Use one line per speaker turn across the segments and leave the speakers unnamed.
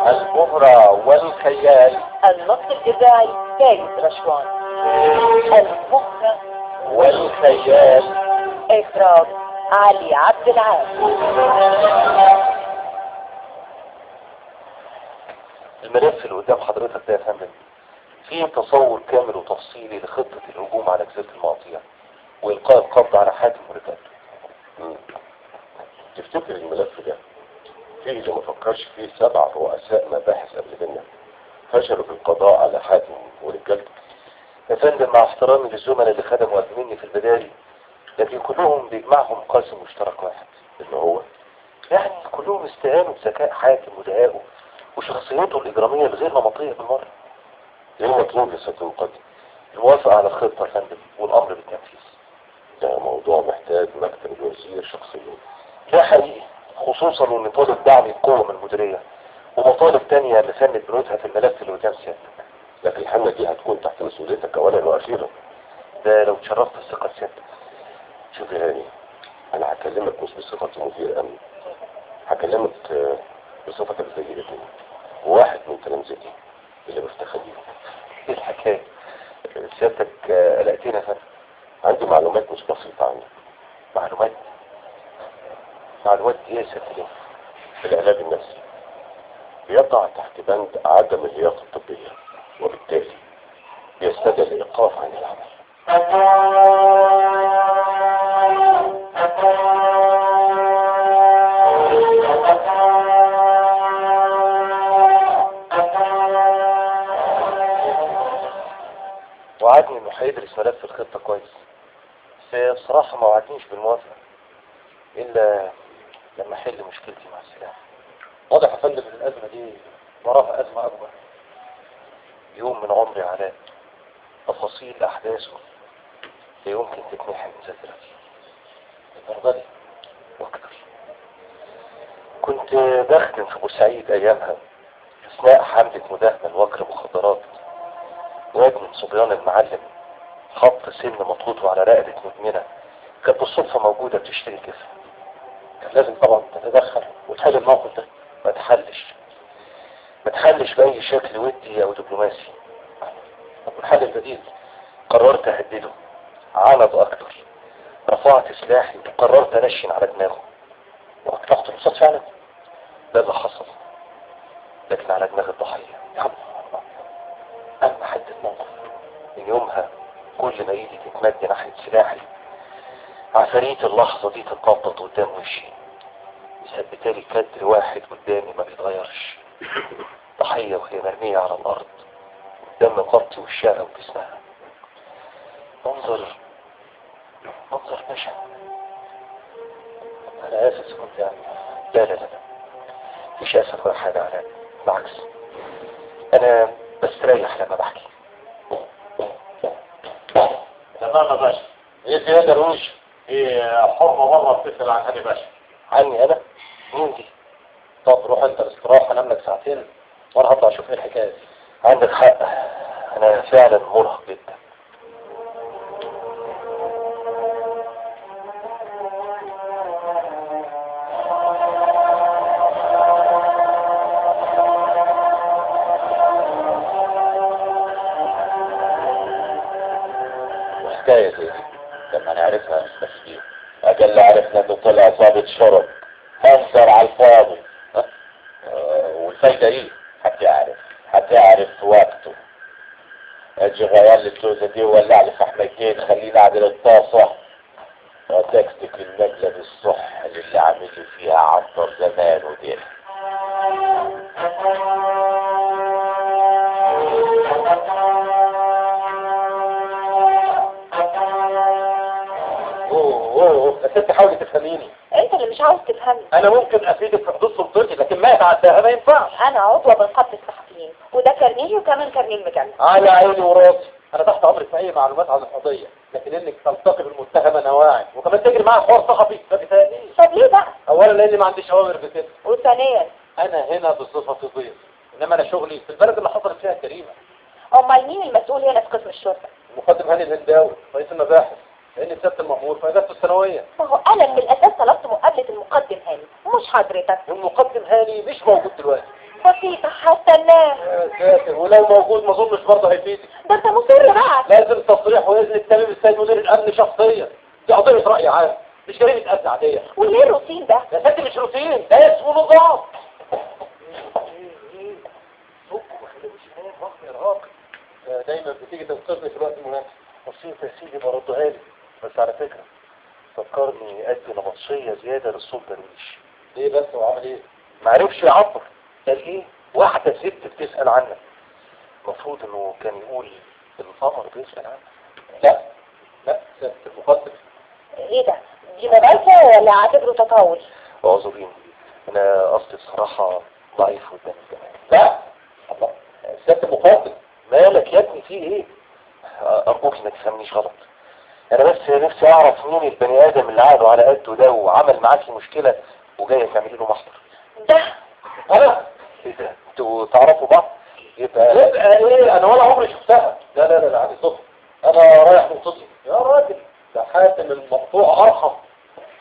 المهرة والخيال.
النص الإذاعي فايز رشوان. المهرة
والخيال.
إخراج علي عبد العال.
الملف اللي قدام حضرتك ده يا فندم فيه تصور كامل وتفصيلي لخطة الهجوم على جزيرة المقاطيع وإلقاء القبض على حاتم ورجالته.
تفتكر الملف ده فيه اللي ما فكرش فيه 7 رؤساء مباحث قبل منا فشلوا في القضاء على حاتم ورجالته؟
يا فندم مع احترامي للزملاء اللي خدموا قبل مني في البداري، لكن كلهم بيجمعهم قاسم مشترك واحد،
اللي هو
يعني كلهم استهانوا بذكاء حاتم ودهائه وشخصيته الإجرامية الغير نمطية بالمرة.
ايه المطلوب يا سيادة المقدم؟
الموافقة على الخطة يا فندم والأمر بالتنفيذ.
ده موضوع محتاج مكتب الوزير شخصيا.
ده حقيقي، خصوصا وان طالب دعم القوة من المديرية ومطالب تانية اللي سند بنودها في الملف اللي قدام سيادتك.
لكن الحملة دي هتكون تحت مسؤوليتك اولا واخيرا.
ده لو تشرفت الثقة سيادتك.
شوف يا هاني، انا هكلمك مش بصفة مدير امن، هكلمك بصفتك زي ابني وواحد من تلامذتي اللي بفتخر بيهم.
ايه الحكاية؟ سيادتك قلقتنا يا فندم.
عندي معلومات مش بسيطة عنك.
معلومات؟ معلومات ايه يا سيادتك؟
العلاج النفسي بيقع تحت بند عدم اللياقة الطبية، وبالتالي يستدعي الإيقاف عن العمل.
وعدني انه هيدرس ملف الخطة كويس، بس بصراحة ما وعدنيش بالموافقة الا لما احل مشكلتي مع السلاح.
واضح يا فندم ان الازمة دي وراها ازمة اكبر.
يوم من عمري علاء، تفاصيل احداثه لا يمكن تتمحي من ذاكرتي.
الدرجة دي
واكتر. كنت بخدم في بورسعيد ايامها اثناء حملة مداهمة لوكر مخدرات. واد من صبيان المعلم خط سن مطلوطه على رقبة مدمنة كانت بالصدفة موجودة بتشتري كيفها.
كان لازم طبعا تتدخل وتحل الموقف ده.
ما تحلش بأي شكل ودي او دبلوماسي.
طب الحل البديل؟
قررت اهدده، عند اكتر، رفعت سلاحي وقررت انشن على دماغه.
واطلقت الرصاص فعلا؟
ده اللي حصل، لكن على دماغ الضحية. اما حدة موقف من يومها كل ما ايدي تتمد ناحية سلاحي عفاريت اللحظة دي تتنطط قدام وشي، مثبتالي كدر واحد قدامي ما بيتغيرش. ضحية وهي مرمية على الارض، دم غطي وشها وجسمها. منظر بشع.
انا اسف كنت يعني.
لا مش اسف ولا حاجة علاء، بالعكس انا بستريح لما بحكي.
تمام يا باشا. ايه زيادة روش؟ ايه حرمة مرة بتسأل عن هاني باشا؟
عني انا؟ مين دي؟
طب روح انت الاستراحة، نام لك ساعتين وانا هطلع اشوف ايه الحكاية دي.
عندك حق، انا فعلا مرهق جدا.
حكاية زي دي لما نعرفها نستفيد. أجل عرفنا إنه طلع ضابط شرب هنصر على الفاضي. والفايدة إيه؟ هتعرف وقته. أجي غير لي الدوزة دي وولع لي فحمتين خليني أعدل الطاسة وتكتك المجلة الصح اللي عامل لي فيها عنتر زمان ودير.
بس انت حاولي تفهميني.
انت اللي مش عاوز تفهمني.
انا ممكن افيدك في حدود سلطتي، لكن ما يتعداها ما ينفعش.
انا عضوة بنقابة الصحفيين وده كارنيجي وكمان كارنيه المجلة.
على عيني وراسي، انا تحت امرك في اي معلومات عن القضية، لكن انك تلتقي بالمتهمة نواعي وكمان تجري معاها حوار صحفي ده بيتهيألي.
طب ليه بقى؟
اولا لاني ما عنديش اوامر بكده،
وثانيا
انا هنا بصفتي ضيف، انما انا شغلي في البلد اللي حصلت فيها الجريمة.
امال مين المسؤول هنا في قسم الشرطة؟
المقدم هاني الهنداوي رئيس المباحث، لان سياده المأمور في اجازته السنويه.
ما هو انا من الاساس طلبت مقابلة المقدم هاني مش حضرتك.
والمقدم هاني مش موجود دلوقتي.
بسيطة هستناه.
يا ساتر، ولو موجود ما اظنش برضه هيفيدك.
ده انت مصر بقى.
لازم تصريح واذن التميم السيد مدير الامن شخصيا. دي قضيه راي عام مش جريمه قتل عاديه.
وليه الروتين ده؟
يا ستي مش روتين، ده اسمه نظام. دايما بتيجي تنقذني في الوقت المناسب.
بسيط يا سيدي بردها لي، بس على فكرة فكرني أدي نبطشية زيادة للصوت درويش.
ليه بس وعمل ايه؟
معرفش يعبر، قال ايه؟ واحدة ست بتسأل عنك. المفروض انه كان يقول القمر بيسأل عنك.
لا سيادة المقدم.
ايه ده؟ دي مبالغة ولا اعتبره تطاول؟
اعذريني، انا قصدي بصراحة ضعيف قدام الجمال.
لا الله، سيادة المقدم.
مالك يا ابني في ايه؟ ارجوك ما تفهمنيش غلط. انا بس نفسي اعرف مين البني ادم اللي قعدوا على قده ده وعمل معاكي مشكلة وجاي تعملي له محضر.
ده
انا
ايه ده؟ انتوا تعرفوا بعض؟ يبقى
ايه؟ انا ولا عمري شفتها. لا عادي صدق. انا رايح منتصف يا راجل، ده حاتم المقطوع ارحم.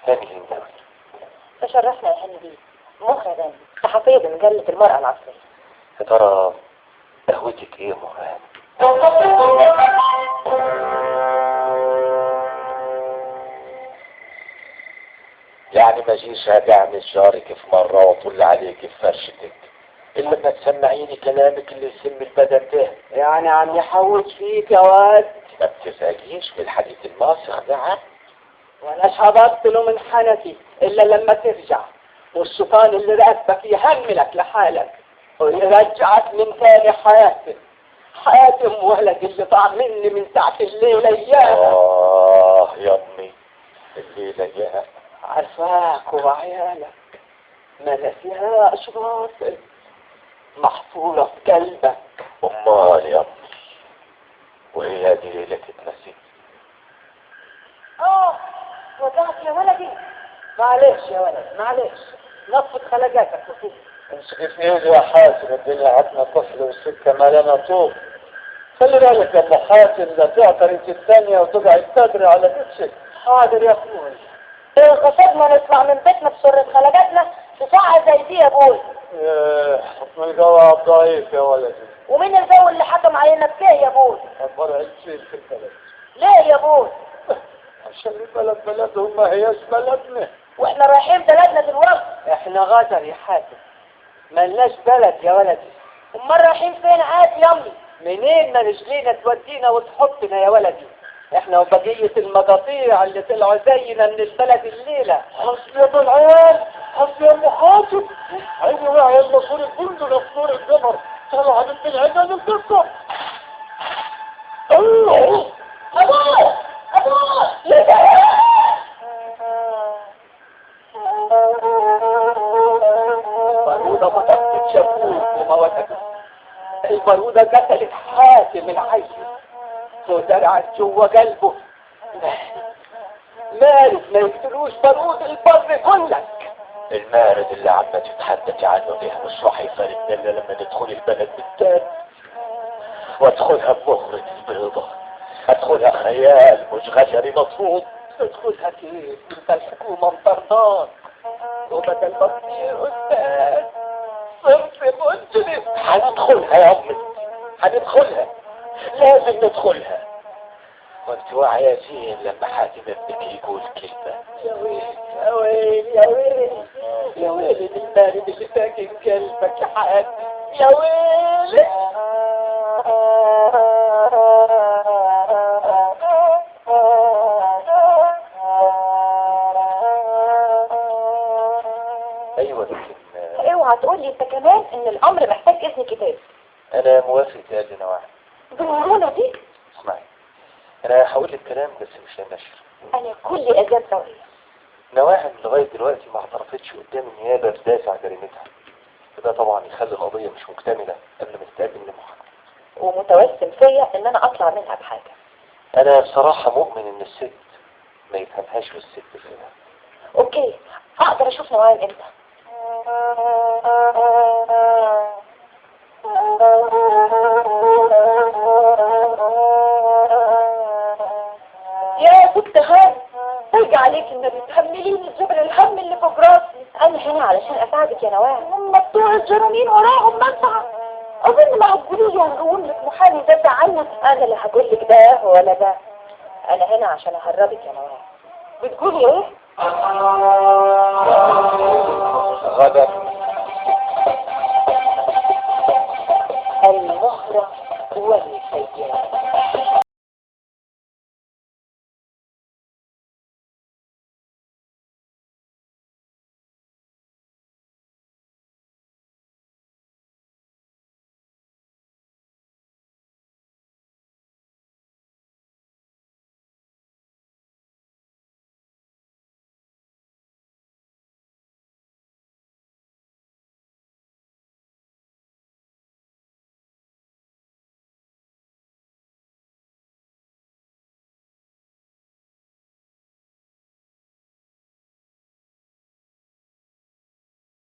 هاني الهنداوي.
تشرفنا يا هاني بيه. مخرج هاني، صحفية بمجلة المرأة العصرية.
يا ترى قهوتك ايه يا مهان؟
يعني ما جيش اعمل شارك في مرة واطل عليك في فرشتك الا ما تسمعيني كلامك اللي يسم البدن ده.
يعني عم يحوج فيك يا واد،
ما بتزعجيش بالحديث الماسخ ده عاد.
وانا شبطت له من حنكي الا لما ترجع والشيطان اللي راكبك يهملك لحالك ويرجعك من تاني حياتك. حاتم ولد اللي ضاع مني من ساعة الليلة اياها.
يا امي الليلة اياها
عارفاك وعيالك ما نسيهاش باطل، محفورة في قلبك.
امال يا امي وهي دي ليلة تتنسي؟
وجعت يا ولدي.
معلش يا ولد معلش، نفض خلقاتك وفيك.
امسك في ايدي يا حاتم، الدنيا عتنا طفل والسكة مالنا طوب. خلي بالك يا ابو حاتم لا تعطر انت الثانية وتقعد تدري على كتشك.
حاضر يا اخوي.
ايه قصدنا نطلع من بيتنا بسرة خلقاتنا في ساعة زي دي يا بوي؟
حكم الجواب ضعيف يا ولدي.
ومين الجو اللي حكم علينا بكيه يا بوي؟
اكبر عيشين في البلد.
ليه يا بوي؟
عشان البلد بلدهم ما هياش بلدنا.
واحنا رايحين بلدنا دلوقتي.
احنا غدر يا حاتم، ملناش بلد يا ولدي.
امال رايحين فين عاد يمي؟
منين ما رجلينا تودينا وتحطنا يا ولدي؟ احنا وبقية المقاطيع اللي طلعوا زينا من البلد الليلة.
حسبي يا ابو العيال، حسبي يا ابو حاتم. عيني وعي مصور البندق مصور القمر طلع من العجل القصة.
ابوي
البارودة ما تقتل شافوه وموتك. البارودة قتلت حاتم العيل وزرعت جوا قلبه. مالك ما يقتلوش بارود البر كلك.
المارد اللي عم تتحدث عنه ده مش راح يفارقنا الا لما ندخل البلد بالتالي وادخلها بمخرج البيضة، ادخلها خيال مش غشري مطرود.
تدخلها كيف؟ انت الحكومة مطرداك وبدل بصير استاذ صرت مجرم.
هندخلها يا امي، هندخلها، لازم ندخلها. وانت واعية فين لما حاتم ابنك يقول كلمة؟
يا ويلي يا ويلي يا ويلي يا ويلي بالبارد اللي ساكن قلبك يا حاتم يا ويلي.
ايوه لكن
اوعى تقول لي انت كمان ان الامر محتاج اذن كتاب.
انا موافق يا دي نواحي.
بالمرونة دي
اسمعي، انا هقول لك كلام بس مش للنشر.
انا كل اجاب ضرورية.
نواحي لغاية دلوقتي ما اعترفتش قدام النيابة بدافع جريمتها، وده طبعا يخلي القضية مش مكتملة قبل ما تتقدم لمحاكمة.
ومتوسم فيا ان انا اطلع منها بحاجة.
انا بصراحة مؤمن ان الست ما يفهمهاش والست فيها.
اوكي، اقدر اشوف نوعين امتى؟ ست هان ارجع عليك النبي تحمليني الجبل الهم اللي فوق راسي. انا هنا علشان اساعدك يا نوال. هم بتوع الجرامين وراهم منفعه. اظن ما هتقولي لي هنقول لك محامي يدافع عنك. انا اللي هقول لك ده ولا ده. انا هنا عشان اهربك يا نوال. بتقولي ايه؟
غدا
المهرة والي.